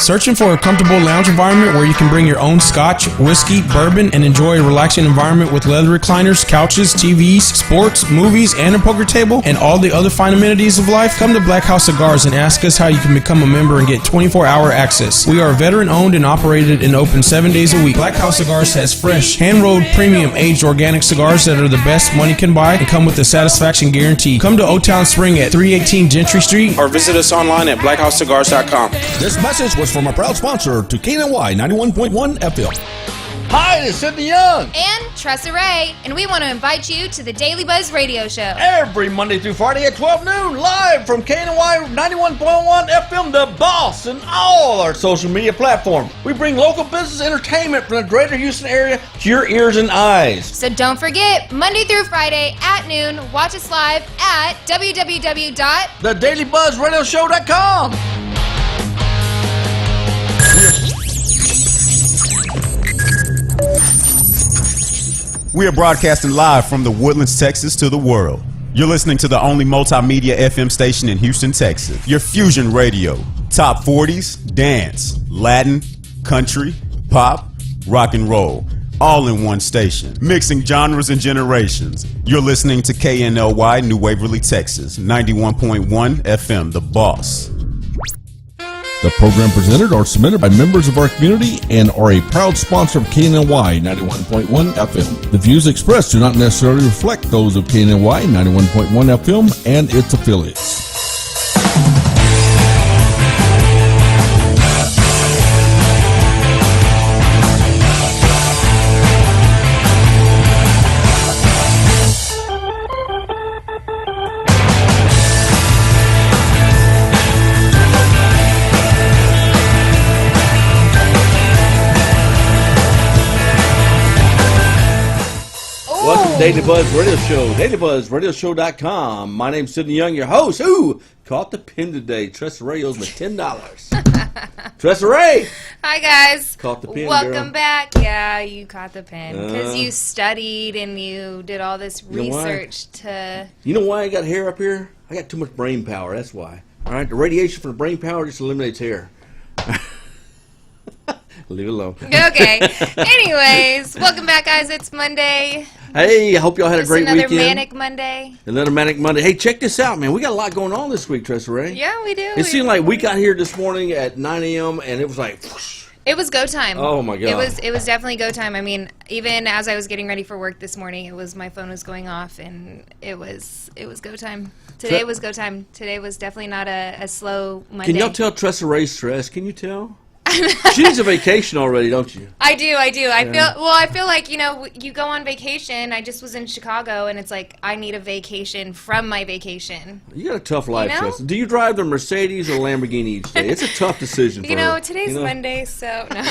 Searching for a comfortable lounge environment where you can bring your own scotch, whiskey, bourbon, and enjoy a relaxing environment with leather recliners, couches, TVs, sports, movies, and a poker table, and all the other fine amenities of life? Come to Black House Cigars and ask us how you can become a member and get 24-hour access. We are veteran-owned and operated and open 7 days a week. Black House Cigars has fresh, hand-rolled, premium, aged organic cigars that are the best money can buy and come with a satisfaction guarantee. Come to Old Town Spring at 318 Gentry Street or visit us online at blackhousecigars.com. This message was from a proud sponsor to KNY 91.1 FM. Hi, this is Sidney Young. And Tressa Ray. And we want to invite you to the Daily Buzz Radio Show. Every Monday through Friday at 12 noon, live from KNY 91.1 FM, The Boss, and all our social media platforms. We bring local business entertainment from the greater Houston area to your ears and eyes. So don't forget, Monday through Friday at noon, watch us live at www.thedailybuzzradioshow.com. We are broadcasting live from the Woodlands, Texas to the world. You're listening to the only multimedia FM station in Houston, Texas. Your Fusion Radio. Top 40s, dance, Latin, country, pop, rock and roll. All in one station. Mixing genres and generations. You're listening to KNLY New Waverly, Texas. 91.1 FM, The Boss. The program presented or submitted by members of our community and are a proud sponsor of KNLY 91.1 FM. The views expressed do not necessarily reflect those of KNLY 91.1 FM and its affiliates. Welcome to Daily Buzz Radio Show, dailybuzzradioshow.com. My name's Sidney Young, your host. Ooh, caught the pin today. Tressa Ray owes me $10. Tressa Ray! Hi, guys. Caught the pin, Welcome girl. back. Yeah, you caught the pin. Because you studied and you did all this research to... You know why I got hair up here? I got too much brain power, that's why. All right, the radiation from the brain power just eliminates hair. Leave it alone. Okay. Anyways, welcome back, guys. It's Monday. Hey, I hope y'all had a great Another weekend. Manic Monday. Another Manic Monday. Hey, check this out, man. We got a lot going on this week, Tressa Ray. Yeah, we do. It seemed like we got here this morning at 9 a.m. and it was like... whoosh. It was go time. Oh, my God. It was definitely go time. I mean, even as I was getting ready for work this morning, my phone was going off, and it was go time. Today was go time. Today was definitely not a slow Monday. Can y'all tell Tressa Ray's stressed? Can you tell? She needs a vacation already, don't you? I do. I feel like, you go on vacation. I just was in Chicago, and it's like I need a vacation from my vacation. You got a tough life, Tressa. Do you drive the Mercedes or Lamborghini each day? It's a tough decision for her. Today's Monday, so no.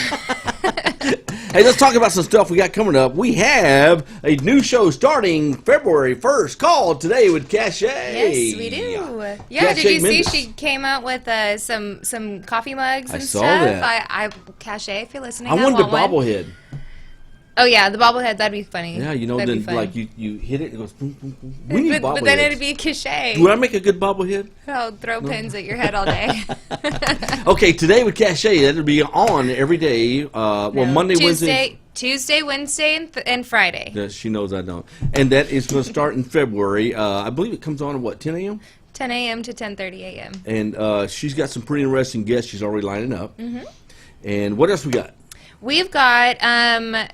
Hey, let's talk about some stuff we got coming up. We have a new show starting February 1st called Today with Cachet. Yes, we do. Yeah, did you see she came out with some coffee mugs and stuff? I saw that. Cachet, if you're listening. I wanted a bobblehead. Oh, yeah, the bobblehead, that'd be funny. Yeah, then like you hit it, it goes boom, boom, boom. We need bobbleheads. But then it'd be cachet. Do I make a good bobblehead? I'll throw pins at your head all day. Okay, Today with Cachet, that'll be on every day. Monday, Tuesday, Wednesday, and Friday. Yes, she knows I don't. And that is going to start in February. I believe it comes on at 10 a.m.? 10 a.m. to 10:30 a.m. And she's got some pretty interesting guests she's already lining up. Mm-hmm. And what else we got? We've got,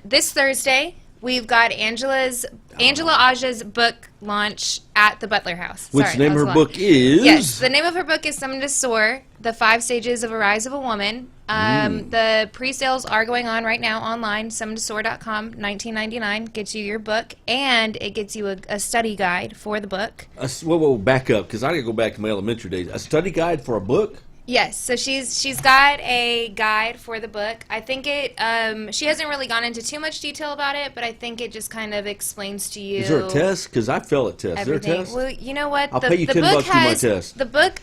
this Thursday, we've got Angela Aja's book launch at the Butler House. Which the name of her book is? Yes, the name of her book is Summoned to Soar, The 5 Stages of a Rise of a Woman. The pre-sales are going on right now online, summonedtosoar.com, $19.99, gets you your book, and it gets you a study guide for the book. Whoa, back up, because I got to go back to my elementary days. A study guide for a book? Yes, so she's got a guide for the book. I think she hasn't really gone into too much detail about it, but I think it just kind of explains to you. Is there a test? Because I failed a test. Everything. Is there a test? Well, you know what? I'll pay you $10 to do my test. The book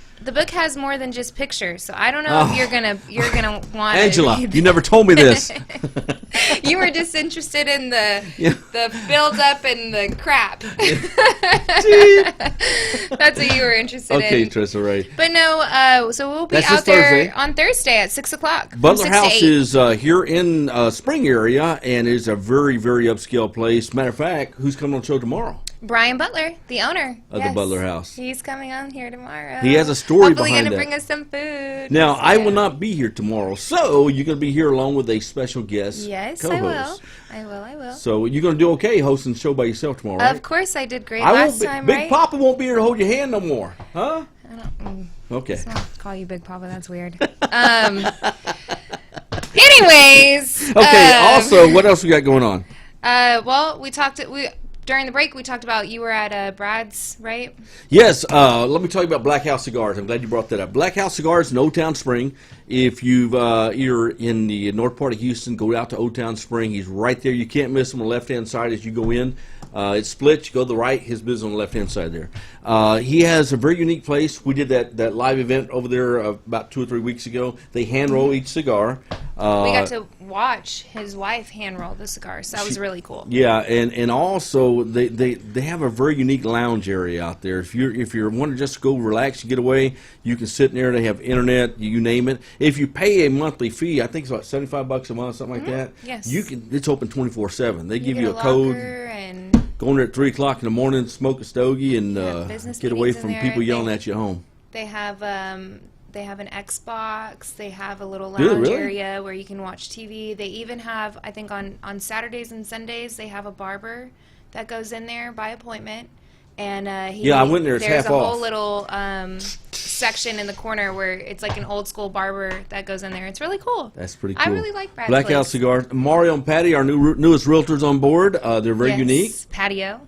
has more than just pictures, so I don't know if you're gonna want Angela, you never told me this. You were just interested in the build up and the crap. That's what you were interested in. Okay, Tressa Ray. But no, so we'll be That's out this there Thursday. on Thursday at 6 o'clock. from Butler 6 to House 8. is here in Spring area and is a very, very upscale place. Matter of fact, who's coming on the show tomorrow? Brian Butler, the owner Of the Butler House. He's coming on here tomorrow. He has a story Hopefully behind gonna that. bring us some food. Now, I will Yeah. not be here tomorrow, so you're going to be here along with a special guest Yes, co-host. I will. So you're going to do okay hosting the show by yourself tomorrow, right? Of course, I did great I last won't be, time, Big right? Papa won't be here to hold your hand no more, huh? Okay. I'll call you Big Papa. That's weird. Anyways. Okay. Also, what else we got going on? Well, during the break we talked about you were at Brad's, right? Yes, let me tell you about Black House Cigars. I'm glad you brought that up. Black House Cigars in Old Town Spring. If you're in the north part of Houston, go out to Old Town Spring. He's right there. You can't miss him on the left-hand side as you go in. It's split. You go to the right. His business on the left-hand side there. He has a very unique place. We did that live event over there about 2 or 3 weeks ago. They hand-roll each cigar. We got to watch his wife hand roll the cigars. So that was really cool. Yeah, and also they have a very unique lounge area out there. If you want to just go relax and get away, you can sit in there. They have internet, you name it. If you pay a monthly fee, I think it's about $75 a month, something like that. Yes. You can. It's open 24/7. They give get you a code. And Go in there at 3 o'clock in the morning, smoke a stogie, and business get away meetings in from there. people yelling at you at home. they have an Xbox. They have a little Do they lounge really? area where you can watch TV. They even have, I think on Saturdays and Sundays, they have a barber that goes in there by appointment. And Yeah, I went there. It's there's half a off. whole little section in the corner where it's like an old school barber that goes in there. It's really cool. That's pretty I cool. really like Brad's Black place. House Cigars. Mario and Patty, our newest realtors on board. They're very Yes. unique. Patio.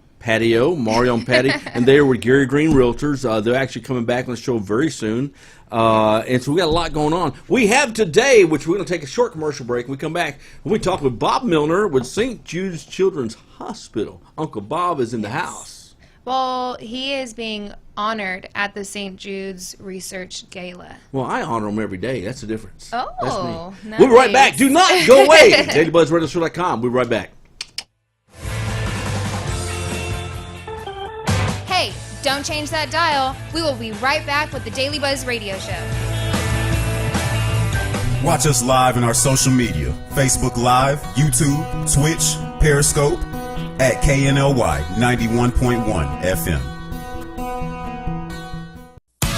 Mario and Patty, and they were Gary Green Realtors. They're actually coming back on the show very soon. And so we got a lot going on. We have today, which we're going to take a short commercial break. When we come back, we talk with Bob Milner with St. Jude's Children's Hospital. Uncle Bob is in the house. Well, he is being honored at the St. Jude's Research Gala. Well, I honor him every day. That's the difference. Oh, That's me. nice. We'll be right back. Do not go away. DailyBuzzRadioShow.com. We'll be right back. Hey, don't change that dial. We will be right back with the Daily Buzz Radio Show. Watch us live in our social media, Facebook Live, YouTube, Twitch, Periscope, at KNLY 91.1 FM.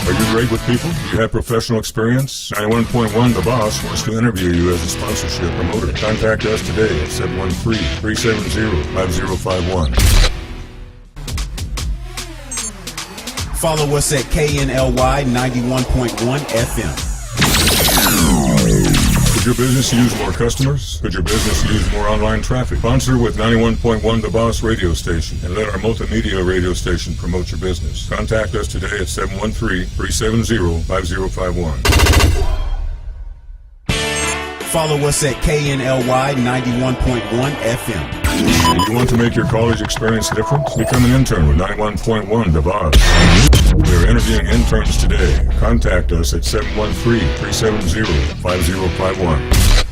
Are you great with people? Do you have professional experience? 91.1 The Boss wants to interview you as a sponsorship promoter. Contact us today at 713-370-5051. Follow us at KNLY 91.1 FM. Could your business use more customers? Could your business use more online traffic? Sponsor with 91.1 The Boss radio station and let our multimedia radio station promote your business. Contact us today at 713-370-5051. Follow us at KNLY 91.1 FM. Do you want to make your college experience different? Become an intern with 91.1 The Boss. We are interviewing interns today. Contact us at 713-370-5051.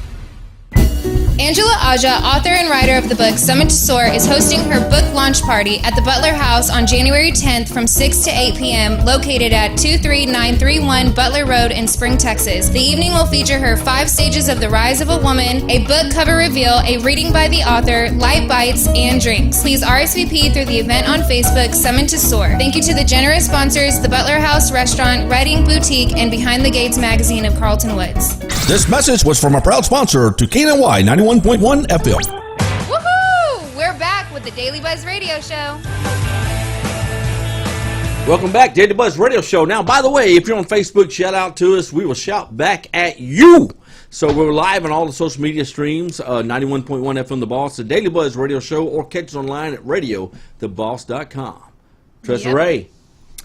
Angela Aja, author and writer of the book Summit to Soar, is hosting her book launch party at the Butler House on January 10th from 6 to 8 p.m., located at 23931 Butler Road in Spring, Texas. The evening will feature her 5 Stages of the Rise of a Woman, a book cover reveal, a reading by the author, light bites, and drinks. Please RSVP through the event on Facebook, Summit to Soar. Thank you to the generous sponsors, the Butler House Restaurant, Writing Boutique, and Behind the Gates magazine of Carlton Woods. This message was from a proud sponsor to KNY 91.1 FM. Woohoo! We're back with the Daily Buzz Radio Show. Welcome back, Daily Buzz Radio Show. Now, by the way, if you're on Facebook, shout out to us. We will shout back at you. So we're live on all the social media streams, 91.1 FM The Boss, the Daily Buzz Radio Show, or catch us online at radiotheboss.com. Tressa Yep. Ray,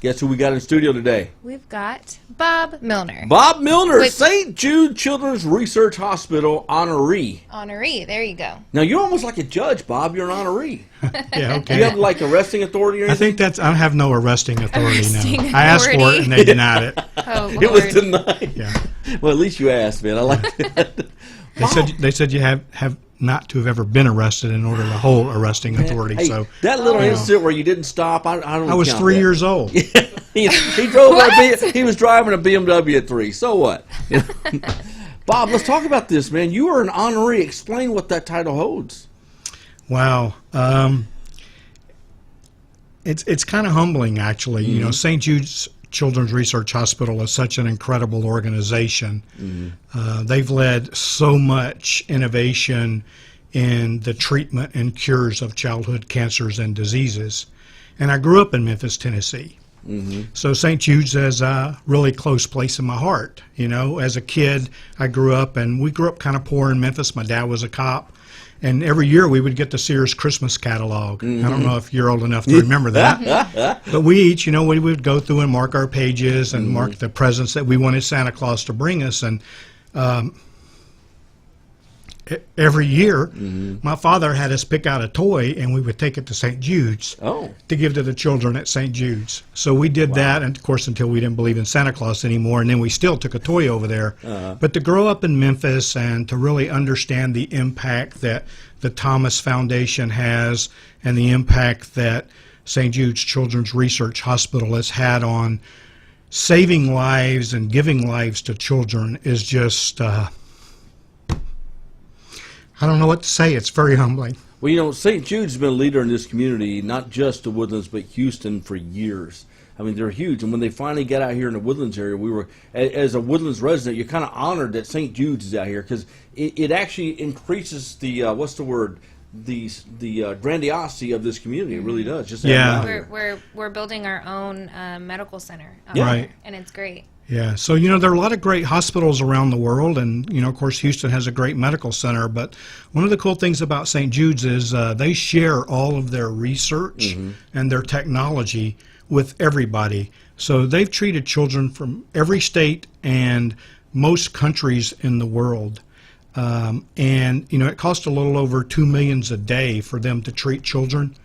guess who we got in the studio today? We've got Bob Milner. Bob Milner, Wait. St. Jude Children's Research Hospital honoree. Honoree, there you go. Now, you're almost like a judge, Bob. You're an honoree. Yeah, Do you have okay. like arresting authority or I anything? think that's, I have no arresting authority Arresting now. I asked for authority. it and they denied it. Oh, It was Lord. denied. Yeah. Well, at least you asked, man. I like that. They said you have not to have ever been arrested in order to hold arresting authority. Hey, So that little incident where you didn't stop, I don't. I was count 3 that. years old. he drove he was driving a BMW at 3. So what? Bob, let's talk about this, man. You are an honoree. Explain what that title holds. Wow. It's kind of humbling, actually. You know, St. Jude's Children's Research Hospital is such an incredible organization. They've led so much innovation in the treatment and cures of childhood cancers and diseases. And I grew up in Memphis, Tennessee. So St. Jude's is a really close place in my heart. You know, as a kid, I grew up, and we grew up kind of poor in Memphis. My dad was a cop. And every year we would get the Sears Christmas catalog. I don't know if you're old enough to remember that. But we each, you know, we would go through and mark our pages and mark the presents that we wanted Santa Claus to bring us. And every year, my father had us pick out a toy, and we would take it to St. Jude's to give to the children at St. Jude's. So we did that, and of course, until we didn't believe in Santa Claus anymore, and then we still took a toy over there. But to grow up in Memphis and to really understand the impact that the Thomas Foundation has and the impact that St. Jude's Children's Research Hospital has had on saving lives and giving lives to children is just... I don't know what to say. It's very humbling. Well, you know, St. Jude's been a leader in this community, not just the Woodlands, but Houston for years. I mean, they're huge. And when they finally got out here in the Woodlands area, we were, as a Woodlands resident, you're kind of honored that St. Jude's is out here because it actually increases the, what's the word? The grandiosity of this community. It really does. Just We're building our own medical center. Right. And it's great. Yeah, so, you know, there are a lot of great hospitals around the world, and, you know, of course, Houston has a great medical center, but one of the cool things about St. Jude's is they share all of their research and their technology with everybody. So they've treated children from every state and most countries in the world. And, you know, it costs a little over $2 million a day for them to treat children.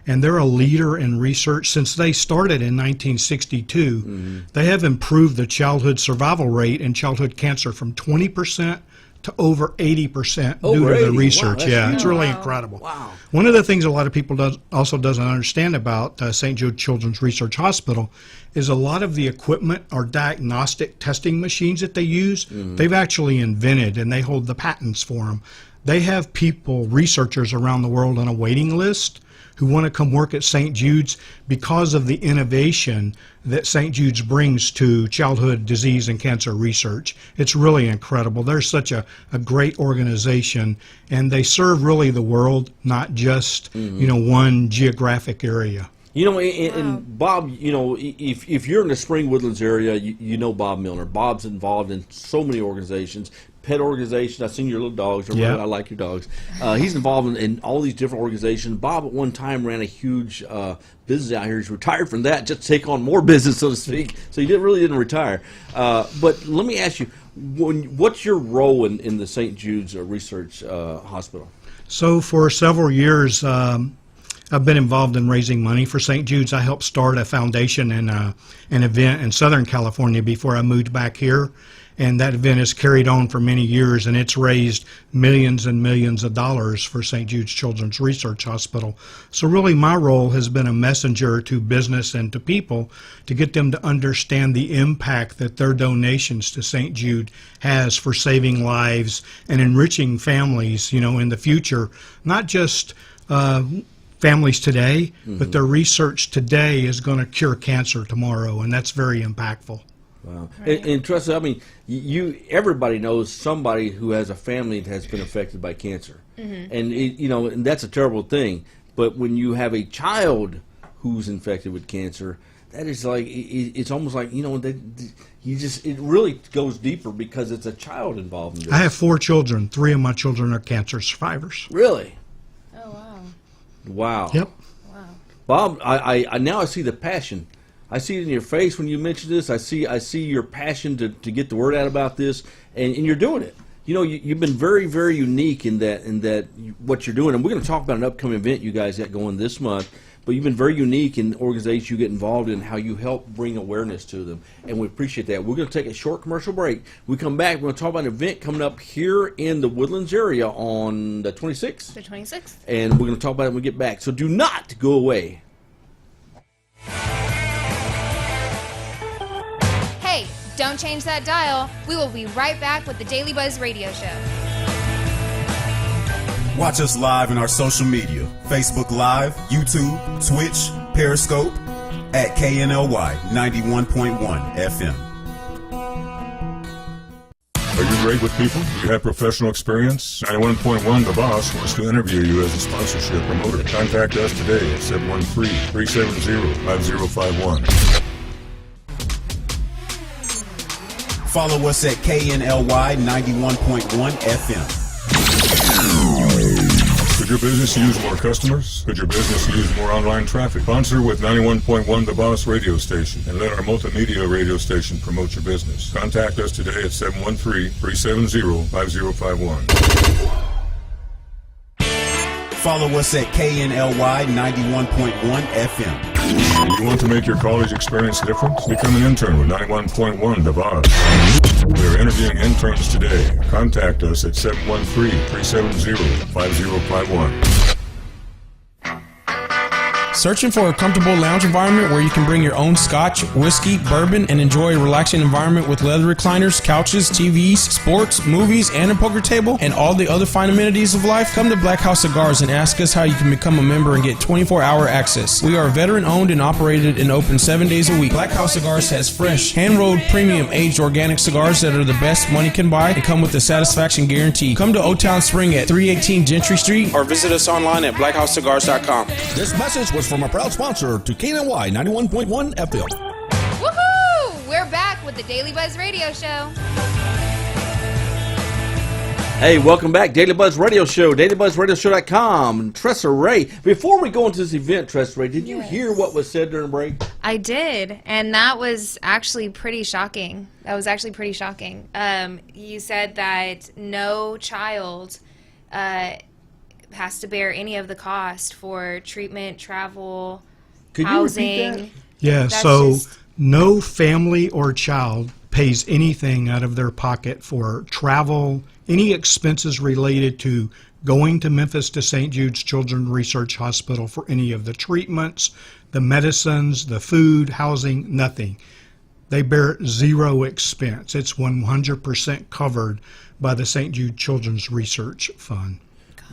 And they're a leader in research. Since they started in 1962, they have improved the childhood survival rate in childhood cancer from 20% to over 80% due to the research. Wow, it's really incredible. Wow. One of the things a lot of people also doesn't understand about St. Jude Children's Research Hospital is a lot of the equipment or diagnostic testing machines that they use, they've actually invented, and they hold the patents for them. They have people, researchers around the world on a waiting list who want to come work at St. Jude's because of the innovation that St. Jude's brings to childhood disease and cancer research. It's really incredible. They're such a great organization, and they serve really the world, not just you know, one geographic area. You know, and Bob, you know, if you're in the Spring Woodlands area, you know Bob Milner. Bob's involved in so many organizations, pet organizations. I've seen your little dogs. I like your dogs. He's involved in all these different organizations. Bob at one time ran a huge business out here. He's retired from that just to take on more business, so to speak. So he really didn't retire. But let me ask you, what's your role in the St. Jude's Research Hospital? So for several years, I've been involved in raising money for St. Jude's. I helped start a foundation and an event in Southern California before I moved back here. And that event has carried on for many years, and it's raised millions and millions of dollars for St. Jude's Children's Research Hospital. So really my role has been a messenger to business and to people to get them to understand the impact that their donations to St. Jude has for saving lives and enriching families, you know, in the future. Not just families today, but their research today is going to cure cancer tomorrow, and that's very impactful. Wow. And trust me, I mean, everybody knows somebody who has a family that has been affected by cancer. And, you know, and that's a terrible thing. But when you have a child who's infected with cancer, that is like, it's almost like, you know, it really goes deeper because it's a child involved in this. I have 4 children. 3 of my children are cancer survivors. Really? Oh, wow. Wow. Yep. Wow. Bob, I now see the passion. I see it in your face when you mention this. I see your passion to get the word out about this, and you're doing it. You know, you've been very, very unique in that what you're doing. And we're going to talk about an upcoming event you guys got going this month. but you've been very unique in the organizations you get involved in, how you help bring awareness to them, and we appreciate that. We're going to take a short commercial break. When we come back, we're going to talk about an event coming up here in the Woodlands area on the 26th. The 26th. And we're going to talk about it when we get back. So do not go away. Hey, don't change that dial. We will be right back with the Daily Buzz Radio Show. Watch us live in our social media, Facebook Live, YouTube, Twitch, Periscope, at KNLY 91.1 FM. Are you great with people? Do you have professional experience? 91.1 The Boss wants to interview you as a sponsorship promoter. Contact us today at 713-370-5051. Follow us at KNLY 91.1 FM. Could your business use more customers? Could your business use more online traffic? Sponsor with 91.1 The Boss radio station and let our multimedia radio station promote your business. Contact us today at 713-370-5051. Follow us at KNLY 91.1 FM. You want to make your college experience different? Become an intern with 91.1 The Boss. We're interviewing interns today. Contact us at 713-370-5051. Searching for a comfortable lounge environment where you can bring your own scotch, whiskey, bourbon, and enjoy a relaxing environment with leather recliners, couches, TVs, sports, movies, and a poker table, and all the other fine amenities of life? Come to Black House Cigars and ask us how you can become a member and get 24-hour access. We are veteran-owned and operated and open 7 days a week. Black House Cigars has fresh, hand-rolled, premium, aged organic cigars that are the best money can buy and come with the satisfaction guarantee. Come to Old Town Spring at 318 Gentry Street or visit us online at blackhousecigars.com. This message was from a proud sponsor to KNY 91.1 FM. Woohoo! We're back with the Daily Buzz Radio Show. Hey, welcome back. Daily Buzz Radio Show, dailybuzzradioshow.com. Tressa Ray, before we go into this event, Tressa Ray, did you hear what was said during the break? I did, and that was actually pretty shocking. You said that no child has to bear any of the cost for treatment, travel, Could housing. you repeat that? Yeah, That's so just- no family or child pays anything out of their pocket for travel, any expenses related to going to Memphis to St. Jude's Children's Research Hospital for any of the treatments, the medicines, the food, housing, nothing. They bear zero expense. It's 100% covered by the St. Jude Children's Research Fund.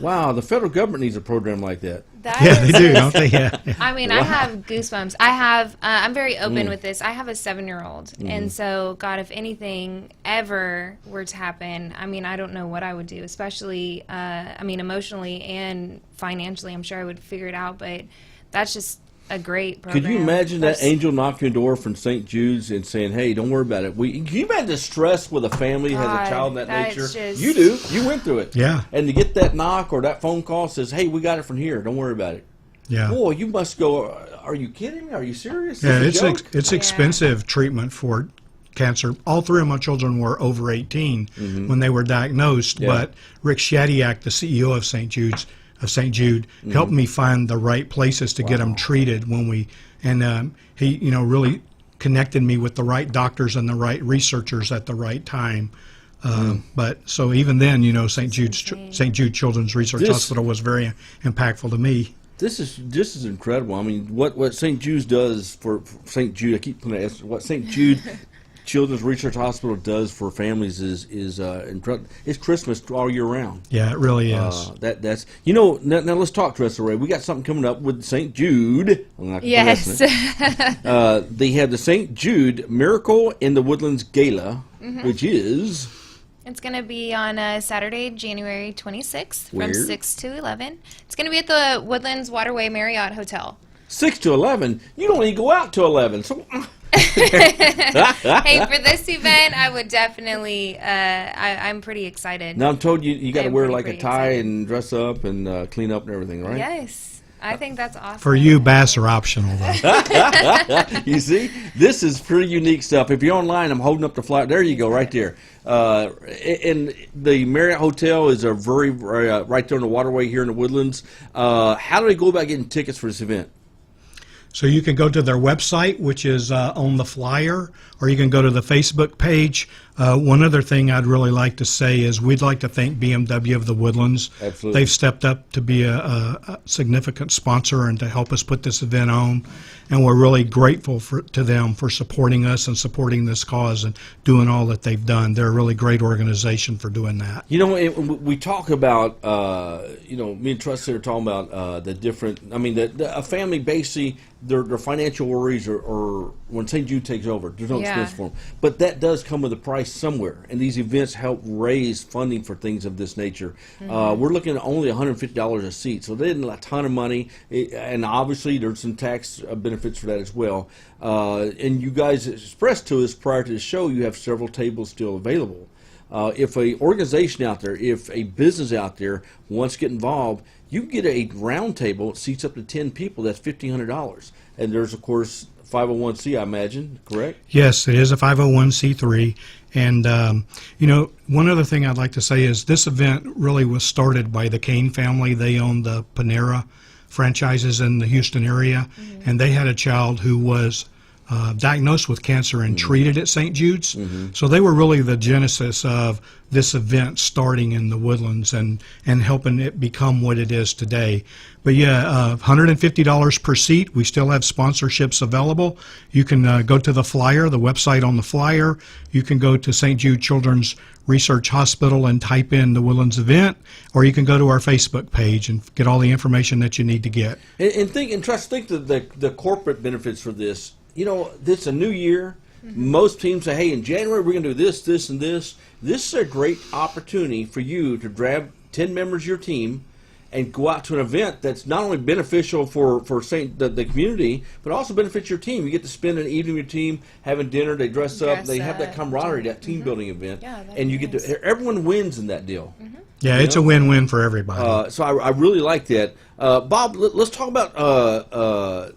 Wow, the federal government needs a program like that. Yeah, they do, don't they? Yeah. I mean, I have goosebumps. I'm very open with this. I have a 7-year-old. And so, God, if anything ever were to happen, I mean, I don't know what I would do, especially, emotionally and financially. I'm sure I would figure it out, but that's just a great program. Could you imagine that angel knocking your door from St. Jude's and saying, hey, don't worry about it? Can you imagine the stress with a family that has a child of that that's nature? just- You do. You went through it. Yeah. And to get that knock or that phone call says, hey, we got it from here. Don't worry about it. Yeah. Boy, you must go, are you kidding me? Are you serious? Yeah, Is this a joke? it's expensive treatment for cancer. All three of my children were over 18 when they were diagnosed, Yeah. but Rick Shadiak, the CEO of St. Jude, helped me find the right places to get them treated he really connected me with the right doctors and the right researchers at the right time. But so even then, St. Jude Children's Research Hospital was very impactful to me. This is incredible. I mean, what St. Jude does for St. Jude, I keep putting that, what St. Jude Children's Research Hospital does for families is incredible. It's Christmas all year round. Yeah, it really is. That's now let's talk, Tressa Ray. We got something coming up with St. Jude. Yes. They have the St. Jude Miracle in the Woodlands Gala, which is It's going to be on Saturday, January 26th Where? from 6 to 11. It's going to be at the Woodlands Waterway Marriott Hotel. 6 to 11. You don't even go out to 11. So Hey, for this event, I would definitely, I'm pretty excited. now I'm told you got to I'm wear pretty, like a pretty tie excited. and dress up and clean up and everything, right? Yes. I think that's awesome. For you, bass are optional, though. You see, this is pretty unique stuff. If you're online, I'm holding up the flyer. There you go, right there. And the Marriott Hotel is a very right there on the waterway here in the Woodlands. How do they go about getting tickets for this event? So you can go to their website, which is on the flyer, or you can go to the Facebook page. One other thing I'd really like to say is we'd like to thank BMW of the Woodlands. Absolutely. They've stepped up to be a significant sponsor and to help us put this event on. And we're really grateful to them for supporting us and supporting this cause and doing all that they've done. They're a really great organization for doing that. You know, we talk about, me and Trusty are talking about the different, a family basically, their financial worries are when St. Jude takes over, there's no expense for them. But that does come with a price somewhere, and these events help raise funding for things of this nature. We're looking at only $150 a seat, so they isn't a ton of money, and obviously there's some tax benefits for that as well. And you guys expressed to us prior to the show you have several tables still available. If a organization out there, if a business out there wants to get involved, you can get a round table. It seats up to 10 people. That's $1,500. And there's, of course, 501c, I imagine, correct? Yes, it is a 501c3. And, one other thing I'd like to say is this event really was started by the Kane family. They own the Panera franchises in the Houston area. And they had a child who was diagnosed with cancer and treated at St. Jude's. So they were really the genesis of this event starting in the Woodlands and helping it become what it is today. But yeah, $150 per seat. We still have sponsorships available. You can go to the flyer, the website on the flyer. You can go to St. Jude Children's Research Hospital and type in the Woodlands event, or you can go to our Facebook page and get all the information that you need to get. And think that the corporate benefits for this. You know, this is a new year. Most teams say, hey, in January we're going to do this, this, and this. This is a great opportunity for you to grab 10 members of your team and go out to an event that's not only beneficial for the community, but also benefits your team. You get to spend an evening with your team, having dinner, they dress up, they have that camaraderie, that team-building event. Yeah, and you get to, everyone wins in that deal. Yeah, it's a win-win for everybody. So I really like that. Bob, let's talk about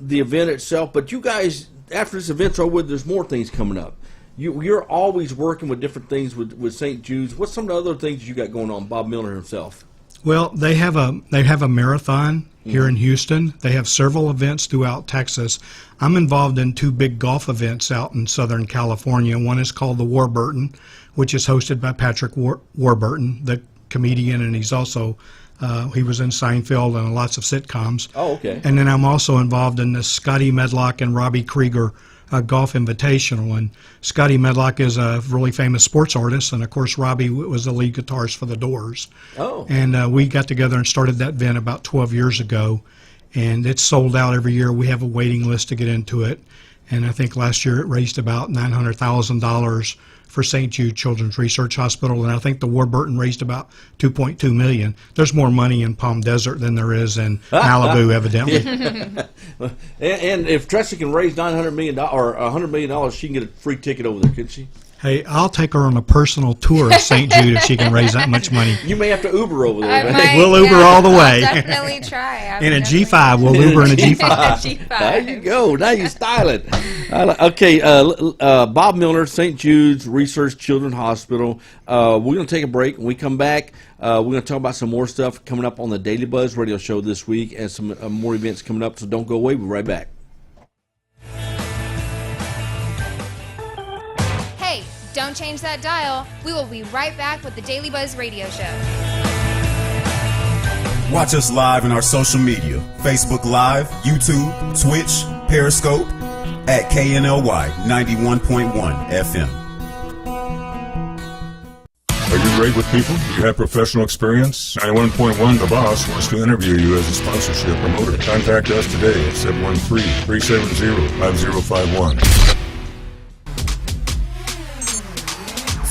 the event itself, but you guys, after this event's over with, there's more things coming up. You're always working with different things with St. Jude's. What's some of the other things you got going on, Bob Miller himself? Well, they have a marathon here in Houston. They have several events throughout Texas. I'm involved in two big golf events out in Southern California. One is called the Warburton, which is hosted by Patrick Warburton, the comedian, and he's also he was in Seinfeld and lots of sitcoms. Oh, okay. And then I'm also involved in the Scotty Medlock and Robbie Krieger Golf Invitational. And Scotty Medlock is a really famous sports artist, and of course Robbie was the lead guitarist for the Doors. Oh. And we got together and started that event about 12 years ago, and it's sold out every year. We have a waiting list to get into it, and I think last year it raised about $900,000 for St. Jude Children's Research Hospital, and I think the Warburton raised about $2.2 million. There's more money in Palm Desert than there is in Malibu, evidently. And if Tressie can raise $900 million or $100 million, she can get a free ticket over there, couldn't she? Hey, I'll take her on a personal tour of St. Jude if she can raise that much money. You may have to Uber over there. We'll Uber all the way. I'll definitely try. In a G5. We'll Uber in a G5. There you go. Now you style it. Okay, Bob Miller, St. Jude's Research Children's Hospital. We're going to take a break. When we come back, we're going to talk about some more stuff coming up on the Daily Buzz radio show this week and some more events coming up, so don't go away. We'll be right back. Don't change that dial. We will be right back with the Daily Buzz Radio Show. Watch us live in our social media, Facebook Live, YouTube, Twitch, Periscope, at KNLY 91.1 FM. Are you great with people? Do you have professional experience? 91.1 The Boss wants to interview you as a sponsorship promoter. Contact us today at 713-370-5051.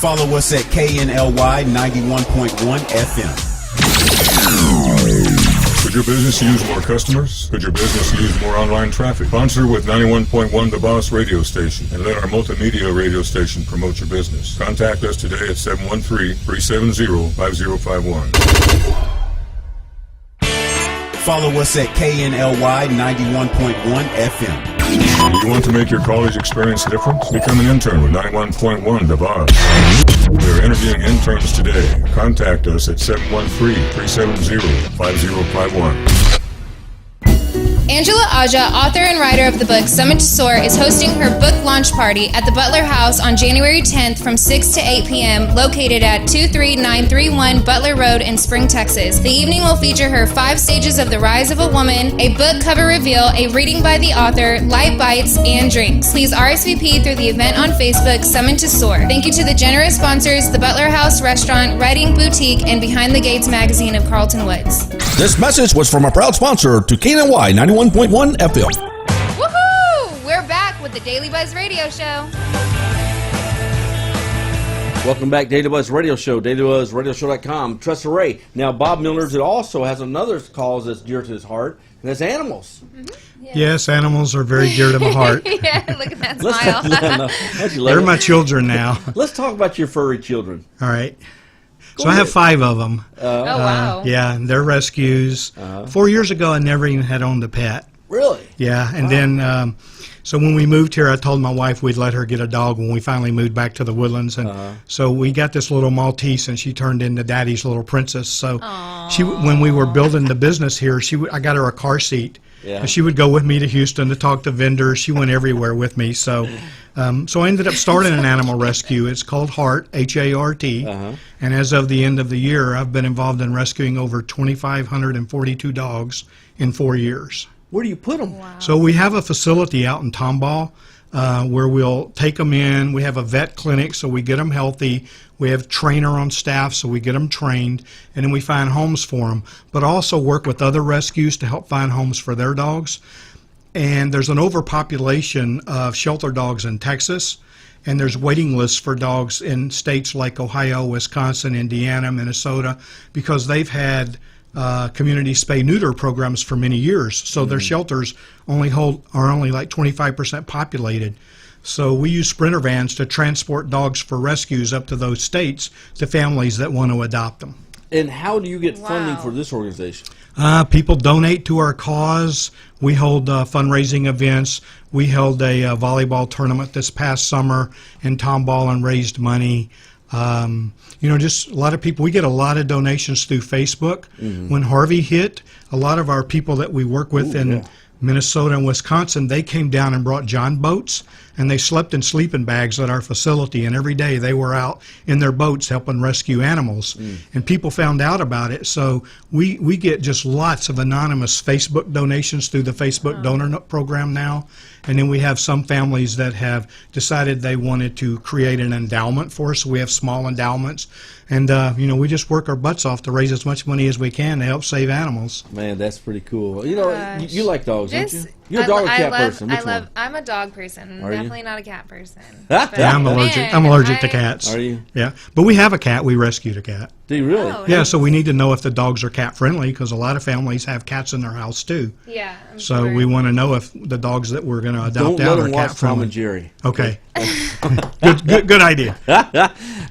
Follow us at KNLY 91.1 FM. Could your business use more customers? Could your business use more online traffic? Sponsor with 91.1 The Boss radio station and let our multimedia radio station promote your business. Contact us today at 713-370-5051. Follow us at KNLY 91.1 FM. Do you want to make your college experience different? Become an intern with 91.1 The Boss. We are interviewing interns today. Contact us at 713-370-5051. Angela Aja, author and writer of the book Summit to Soar, is hosting her book launch party at the Butler House on January 10th from 6 to 8 p.m., located at 23931 Butler Road in Spring, Texas. The evening will feature her 5 Stages of the Rise of a Woman, a book cover reveal, a reading by the author, light bites, and drinks. Please RSVP through the event on Facebook, Summit to Soar. Thank you to the generous sponsors, the Butler House Restaurant, Writing Boutique, and Behind the Gates magazine of Carlton Woods. This message was from a proud sponsor to KNY 91.1 FM. Woohoo! We're back with the Daily Buzz Radio Show. Welcome back, Daily Buzz Radio Show, dailybuzzradioshow.com. Tressa Ray. Now, Bob Miller's also has another cause that's dear to his heart, and that's animals. Mm-hmm. Yeah. Yes, animals are very dear to my heart. Yeah, look at that smile. They're my children now. Let's talk about your furry children. All right. Go So I have ahead. 5 of them. Oh, wow. Yeah, they're rescues. 4 years ago, I never even had owned a pet. Really? Yeah, and then, so when we moved here, I told my wife we'd let her get a dog when we finally moved back to the Woodlands, and so we got this little Maltese, and she turned into Daddy's little princess. So she, when we were building the business here, I got her a car seat, and she would go with me to Houston to talk to vendors. She went everywhere with me. So, so I ended up starting an animal rescue. It's called Heart, H-A-R-T, and as of the end of the year, I've been involved in rescuing over 2,542 dogs in 4 years. Where do you put them? Wow. So we have a facility out in Tomball where we'll take them in. We have a vet clinic, so we get them healthy. We have a trainer on staff, so we get them trained, and then we find homes for them. But also work with other rescues to help find homes for their dogs. And there's an overpopulation of shelter dogs in Texas, and there's waiting lists for dogs in states like Ohio, Wisconsin, Indiana, Minnesota, because they've had community spay-neuter programs for many years. So their shelters are only like 25% populated. So we use Sprinter vans to transport dogs for rescues up to those states to families that want to adopt them. And how do you get funding for this organization? People donate to our cause. We hold fundraising events. We held a volleyball tournament this past summer in Tomball and raised money. Just a lot of people. We get a lot of donations through Facebook. When Harvey hit, a lot of our people that we work with in Minnesota and Wisconsin, they came down and brought John boats, and they slept in sleeping bags at our facility, and every day they were out in their boats helping rescue animals. And people found out about it, so we get just lots of anonymous Facebook donations through the Facebook donor program now. And then we have some families that have decided they wanted to create an endowment for us, so we have small endowments. And, we just work our butts off to raise as much money as we can to help save animals. Man, that's pretty cool. You like dogs, don't you? Just- You're a dog or cat person. Which one? I'm a dog person. Are you? Definitely not a cat person. Yeah, I'm allergic. I'm allergic to cats. Are you? Yeah, but we have a cat. We rescued a cat. Do you really? Oh, Yeah, so we need to know if the dogs are cat friendly because a lot of families have cats in their house too. Yeah. I'm So sure. we want to know if the dogs that we're going to Don't adopt let out are them cat watch Tom friendly. and Jerry. Okay. good idea.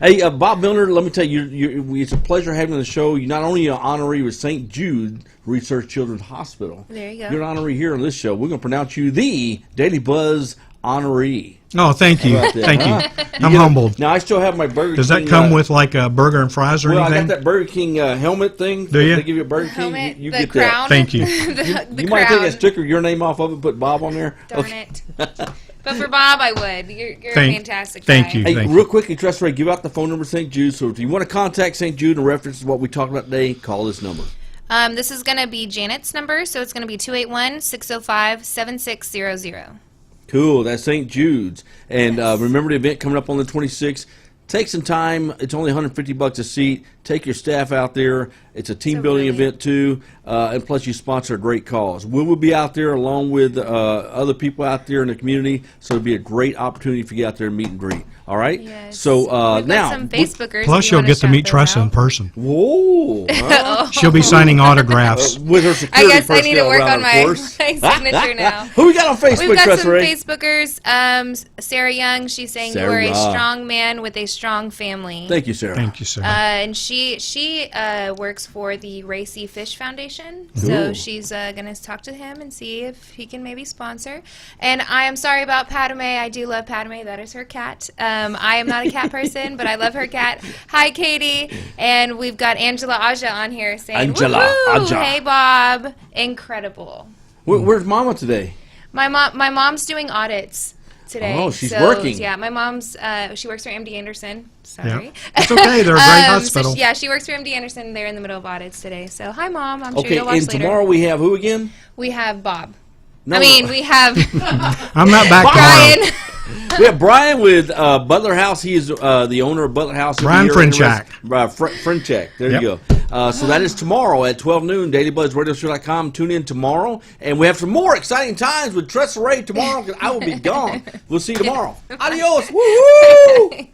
Hey, Bob Milner, let me tell you, it's a pleasure having you on the show. You're not only an honoree with St. Jude Research Children's Hospital. There you go. You're an honoree here on this show. We're going to pronounce you the Daily Buzz honoree. Oh, thank you. How about that, Thank huh? you. I'm humbled. Now, I still have my Burger Does King. that come with like a burger and fries or Well, I anything? got that Burger King helmet thing. Do you? They give you a Burger King. Helmet, You the get crown. Thank you. the You might take crown. a sticker, your name off of it, put Bob on there. Darn it. But for Bob, I would. You're a fantastic thank guy. you. Hey, Thank real quickly, Trust Ray, give out the phone number of St. Jude. So if you want to contact St. Jude in reference to what we talked about today, call this number. This is going to be Janet's number, so it's going to be 281-605-7600. Cool. That's St. Jude's. And remember the event coming up on the 26th. Take some time. It's only $150 a seat. Take your staff out there. It's a team building event too, and plus you sponsor a great cause. We will be out there along with other people out there in the community, so it'll be a great opportunity for you out there to meet and greet. All right. Yes. So We've got now, some Facebookers. Plus, if you you'll wanna get to shout meet those Tressa in out. person. whoa, She'll be signing autographs. with her I security guess I need to personnel work around, on of my, course. my signature now. Who we got on Facebook, We've got Tressa some Ray? Facebookers. Sarah Young, she's saying you are a Sarah. strong man with a strong family. Thank you, Sarah. Thank you, sir. And she works for the Racy Fish Foundation, so Cool. she's going to talk to him and see if he can maybe sponsor. And I am sorry about Padme. I do love Padme. That is her cat. I am not a cat person, but I love her cat. Hi, Katie. And we've got Angela Aja on here saying, Angela "Woohoo! Aja. Hey, Bob. Incredible." Where's Mama today? My mom's doing audits today. Oh, she's working. Yeah, my mom's she works for MD Anderson. Sorry. Yeah. It's okay. They're a great hospital. So she works for MD Anderson. They're in the middle of audits today. So hi, Mom. I'm sure you'll watch and later. tomorrow we have who again? We have Bob. No, we have I'm not back tomorrow. Brian. We have Brian with Butler House. He is the owner of Butler House. Brian Frenchak. Frenchak. There Yep. you go. So that is tomorrow at 12 noon. DailyBuzzRadioShow.com. Tune in tomorrow. And we have some more exciting times with Tressa Ray tomorrow because I will be gone. We'll see you tomorrow. Adios. Woo-hoo!